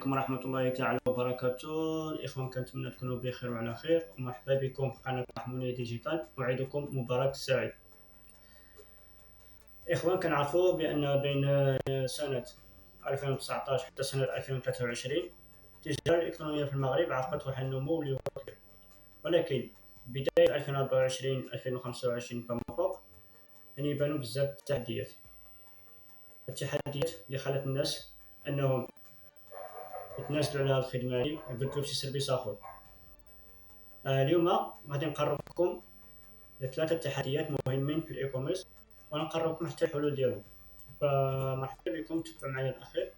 عليكم ورحمة الله تعالى وبركاته. الإخوان كنتمنى تكونوا بخير وعلى خير، ومرحبا بكم في قناة محمودية ديجيتال. أعيدكم مباراك سعيد. إخوان كنعرفوا بأن بين سنة 2019 حتى سنة 2023 التجارة الإلكترونية في المغرب عرفت واحد النمو اللي هو كبير، ولكن بداية 2024 2025 فما فوق يعني يبانوا بزاف التحديات اللي خلت الناس أنهم يتنازلوا على هذه الخدمة هذه ويبدلوا بشي سيرفيس آخر. اليوم غادي نقرب لكم ثلاثة تحديات مهمين في الإي كوميرس، ونقرب لكم حتى الحلول ديالهم. فمرحبا بكم، تبقوا معايا الأخير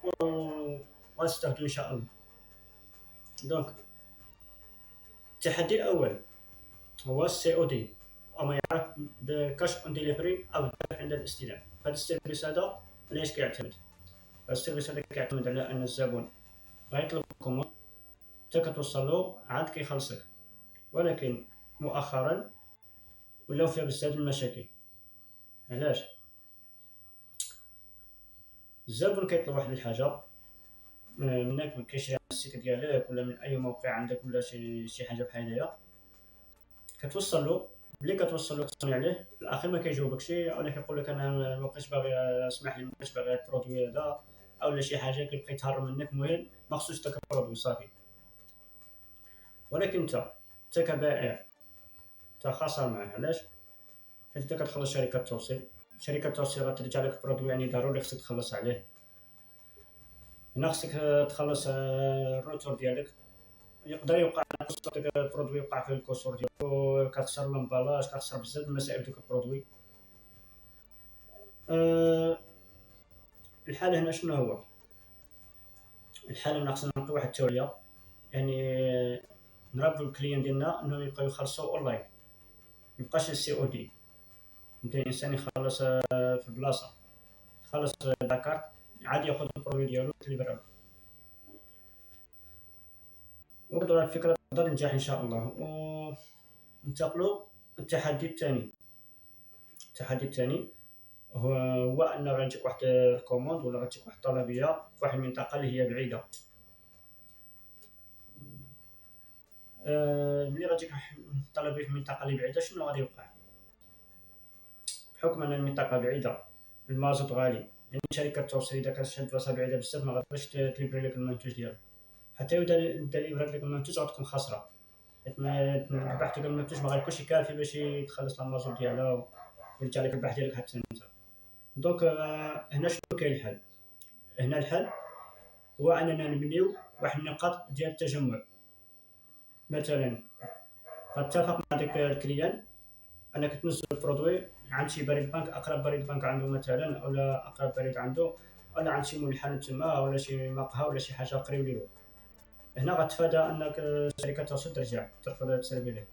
وغنستافدوا إن شاء الله. دونك التحدي الأول هو السي او دي، أو ما يعرف بكاش اون ديليفري أو الدفع عند الاستلام. هذا السيرفيس هذا علاش كيعتمد؟ هذا السيرفيس هذا كيعتمد على أن الزبون غيطلب كوموند حتى كتوصل له عاد كيخلصك، ولكن مؤخرا ولاو فيها بزاف المشاكل. علاش؟ الزبون كيطلب واحد الحاجه منك، كيشري على السيت ديالك ولا من اي موقع عندك ولا شي حاجه بحال هدايا، كتوصل له ملي كتوصل له كتصوني عليه في الاخير ما كيجاوبكش، ولا كيقول لك انا مابقيتش باغي، اسمح لي مابقيتش باغي البرودوي هذا، اولا شي حاجه كيبقى يتهرب منك. المهم ما خصوش داك البرودوي صافي. ولكن انت كبائع انت خاسر معاه. علاش؟ حيت انت كتخلص شركه التوصيل غترجع لك البرودوي، يعني ضروري خصك تخلص عليه. هنا خصك تخلص الروتور ديالك. يقدر يوقع داك البرودوي يوقع فيه الكسور ديالو، كتخسر لامبالاج، كتخسر بزاف د المسائل ديال البرودوي. الحل هنا شنو هو؟ الحل هنا خصنا نعطيو واحد التوريه، يعني نربو الكليان ديالنا انهم يبقاو يخلصوا اونلاين، ميبقاش السي او دي. يمكن الانسان يخلص في البلاصه، يخلص لاكارت عاد ياخذ البرودوي ديالو يديليفرالو. وبدو الفكره تقدر تنجح ان شاء الله. وننتقلوا التحدي الثاني. هو ان غتجيك واحد الكوموند ولا غتجيك واحد الطلبيه في واحد المنطقه اللي هي بعيده. ملي غتجيك طلبيه في منطقه اللي بعيده شنو غادي يوقع؟ بحكم ان المنطقه بعيده المازوت غالي، يعني شركه التوصيل اذا كانت شي بلاصه بعيده بزاف ما غاديش تليفري لك المنتوج ديالك. حتى اذا ديليفرات لك المنتوج غتكون خاسره، حيت البحث ديال المنتوج ما غيكونش كافي باش تخلص المازوت ديالها ويرجع لك البحث ديالك حتى انت. دونك هنا شنو كاين الحل؟ هنا الحل هو اننا نبنيو واحد النقاط ديال التجمع. مثلا غتفق مع داك الكليان انك تنزل البرودوي عند شي بريد بنك، اقرب بريد بنك عنده مثلا، اولا اقرب بريد عنده، ولا عند شي منحل تما، ولا شي مقهى، ولا شي حاجه قريب له. هنا غتفادى انك شركه التوصيل ترجع ترفض هاد السلبيه ليك.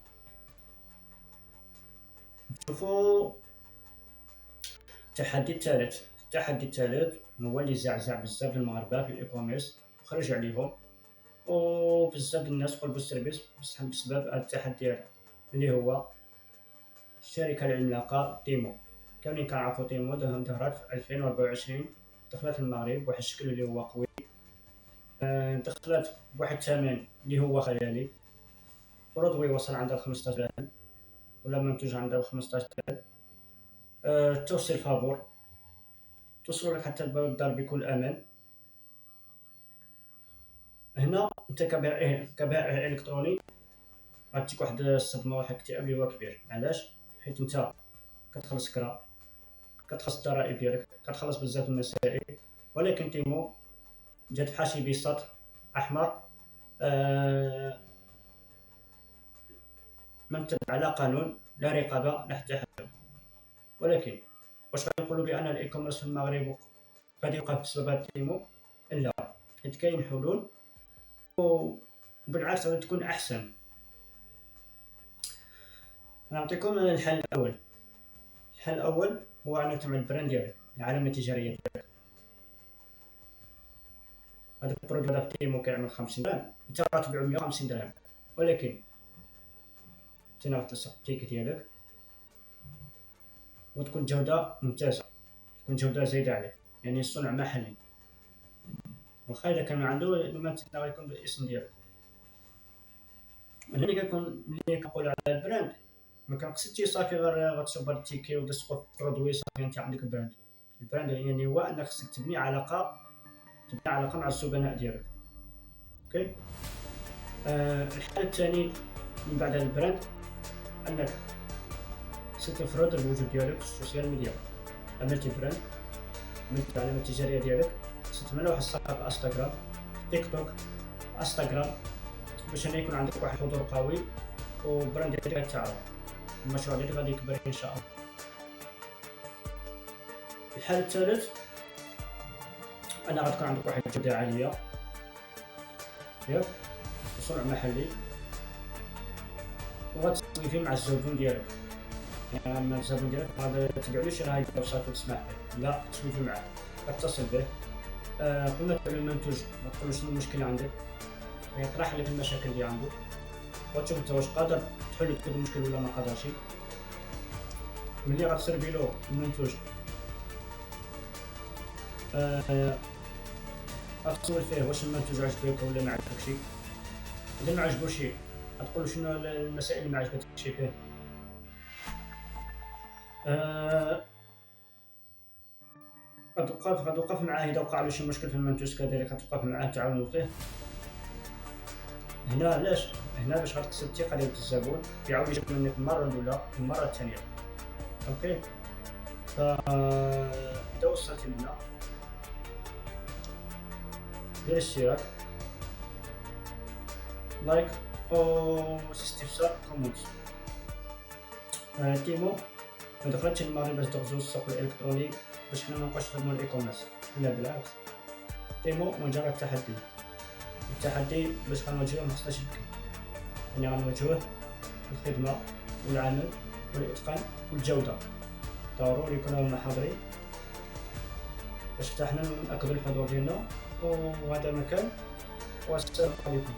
نشوفوا التحدي الثالث هو اللي زعزع بزاف المغاربه في الاي كوميرس وخرج عليهم، وبزاف الناس قلبوا السيرفيس بسبب هذا التحدي هذا، اللي هو الشركه العملاقه تيمو. كاملين كنعرفوا تيمو ظهرت في 2024، دخلت المغرب بواحد الشكل اللي هو قوي، دخلت بواحد الثمن اللي هو خيالي. برودوي وصل عندها 15 درهم ولا منتوج عندها 15 درهم. التوصيل فابور، توصلوا لك حتى لباب الدار بكل امان. هنا انت كبائع الكتروني غتجيك واحد الصدمه، واحد الاكتئاب اللي هو كبير. علاش؟ حيت انت كتخلص كرا، كتخلص الضرائب ديالك، كتخلص بزاف المسائل، ولكن تيمو جات بحال شي بساط احمر ممتد على قانون، لا رقابه لا حتى حاجه. ولكن واش غنقولوا بان الاي كوميرس في المغرب غادي يوقف بسبب تيمو؟ لا، حيت كاين حلول وبالعكس غادي تكون احسن. نعطيكم الحل الاول. الحل الاول هو انك تعمل البراند ديالك، العلامه التجاريه ديالك. هذا البرودوي هذا في تيمو كيعمل 50 درهم، انت غتبيعو 150 درهم، ولكن انت غتلصق التيك ديالك وتكون جوده ممتازه، تكون جوده زايده عليه، يعني الصنع محلي. واخا اذا كان عنده الممثل غيكون بالاسم ديالك. انا ملي كنقول على البراند ما كنقصدش صافي غير غتصوب هاد التيكي وتسقط برودوي صافي انت عندك البراند. البراند يعني هو انك خصك تبني علاقه مع الزبناء ديالك. اوكي. الحل الثاني من بعد البراند انك ستفرض الوجود ديالك في السوشيال ميديا. عملتي براند، عملتي العلامه التجاريه ديالك، ستعمل واحد الصفحه في انستغرام، تيك توك، انستغرام، باش يكون عندك واحد الحضور قوي وبراند ديالك غيتعرف، المشروع ديالك غادي يكبر ان شاء الله. الحل الثالث ان غتكون عندك واحد الجوده عاليه ياك، صنع محلي، وغتسوي فيه مع الزبون ديالك. يعني لما الزبون ديالك ما تبيعلوش راه يبيع صافي وتسمح به، لا تسوي فيه معاه، كتصل به. قلنا تبيع المنتوج، ما تقولوش شنو المشكل عندك، يعني طرح لك المشاكل اللي عنده وتشوف انت واش قادر تحل لك المشكل ولا ما قادرش. ملي غتسربي له المنتوج غتسول فيه واش المنتوج عجبك ولا ما عجبكش. اذا ما عجبوش غتقول له شنو المسائل اللي ما عجبتكش فيه. غتوقف معاه اذا وقع له شي مشكل في المنتوج، كذلك غتوقف معاه تعاونوا فيه. هنا علاش؟ هنا باش غتكسب الثقه ديال الزبون يعاود يجيب منك المره الاولى والمره الثانيه. اوكي. اذا وصلتي لهنا دير اشتراك، لايك، او استفسار كومنت. تيمو ما دخلتش المغرب باش تغزو السوق الالكتروني باش حنا ما نبقاوش نخدمو الاي كوميرس، لا بالعكس. تيمو مجرد التحدي باش غنواجهوه ما خصناش نبكي، يعني غنواجهوه بالخدمه والعمل والاتقان والجوده. ضروري يكونوا لنا حاضرين باش حتى حنا ناكدوا الحضور ديالنا. وهذا مكان، والسلام عليكم.